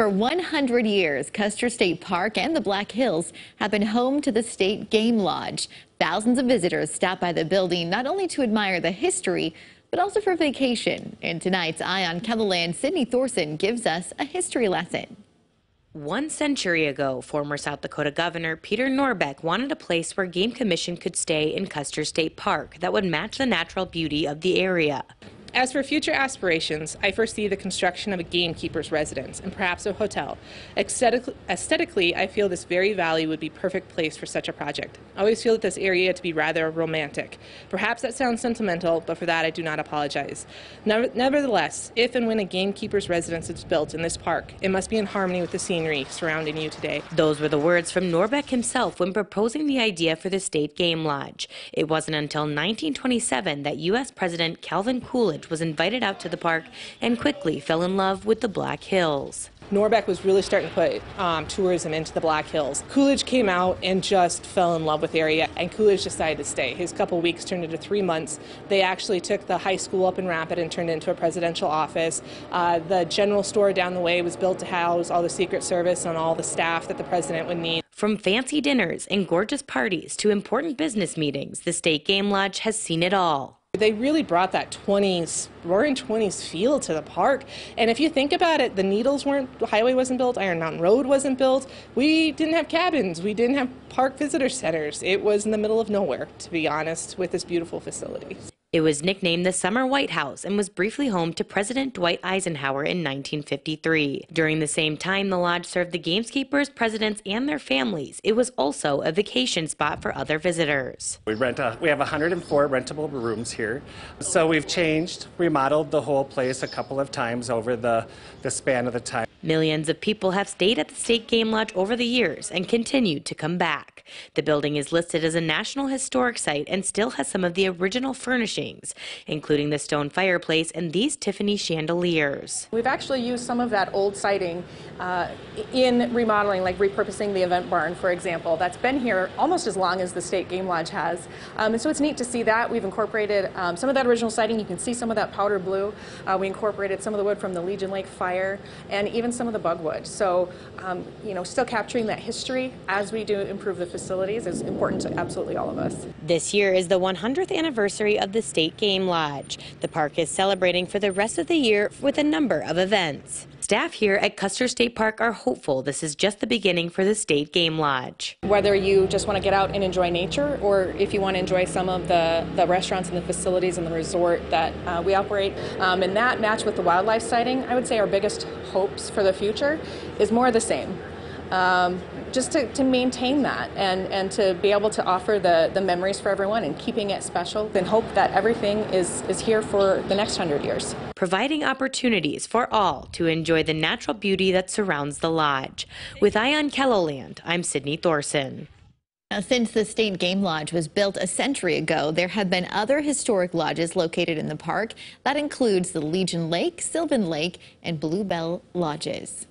For 100 years, Custer State Park and the Black Hills have been home to the State Game Lodge. Thousands of visitors stop by the building not only to admire the history, but also for vacation. In tonight's Eye on KELOLAND, Sydney Thorson gives us a history lesson. 1 century ago, former South Dakota Governor Peter Norbeck wanted a place where Game Commission could stay in Custer State Park that would match the natural beauty of the area. As for future aspirations, I foresee the construction of a gamekeeper's residence and perhaps a hotel. Aesthetically, I feel this very valley would be a perfect place for such a project. I always feel this area to be rather romantic. Perhaps that sounds sentimental, but for that I do not apologize. Nevertheless, if and when a gamekeeper's residence is built in this park, it must be in harmony with the scenery surrounding you today. Those were the words from Norbeck himself when proposing the idea for the State Game Lodge. It wasn't until 1927 that U.S. President Calvin Coolidge was invited out to the park and quickly fell in love with the Black Hills. Norbeck was really starting to put tourism into the Black Hills. Coolidge came out and just fell in love with the area, and Coolidge decided to stay. His couple weeks turned into 3 months. They actually took the high school up in Rapid and turned it into a presidential office. The general store down the way was built to house all the Secret Service and all the staff that the president would need. From fancy dinners and gorgeous parties to important business meetings, the State Game Lodge has seen it all. They really brought that roaring 20s feel to the park. And if you think about it, the highway wasn't built, Iron Mountain Road wasn't built. We didn't have cabins. We didn't have park visitor centers. It was in the middle of nowhere, to be honest, with this beautiful facility. It was nicknamed the Summer White House and was briefly home to President Dwight Eisenhower in 1953. During the same time the lodge served the gameskeepers, presidents, and their families, it was also a vacation spot for other visitors. We have 104 rentable rooms here. So we've remodeled the whole place a couple of times over the span of the time. Millions of people have stayed at the State Game Lodge over the years and continue to come back. The building is listed as a National Historic Site and still has some of the original furnishings, including the stone fireplace and these Tiffany chandeliers. We've actually used some of that old siding in remodeling, like repurposing the event barn, for example. That's been here almost as long as the State Game Lodge has. And so it's neat to see that. We've incorporated some of that original siding. You can see some of that powder blue. We incorporated some of the wood from the Legion Lake fire and even some of the bugwood. So, still capturing that history as we do improve the facilities is important to absolutely all of us. This year is the 100th anniversary of the State Game Lodge. The park is celebrating for the rest of the year with a number of events. Staff here at Custer State Park are hopeful this is just the beginning for the State Game Lodge. Whether you just want to get out and enjoy nature, or if you want to enjoy some of the restaurants and the facilities and the resort that we operate, and that match with the wildlife sighting, I would say our biggest hopes for the future is more of the same. Just to maintain that and to be able to offer the memories for everyone and keeping it special, and hope that everything is here for the next 100 years. Providing opportunities for all to enjoy the natural beauty that surrounds the lodge. With Eye on KELOLAND, I'm Sydney Thorson. Now, since the State Game Lodge was built a century ago, there have been other historic lodges located in the park. That includes the Legion Lake, Sylvan Lake, and Bluebell Lodges.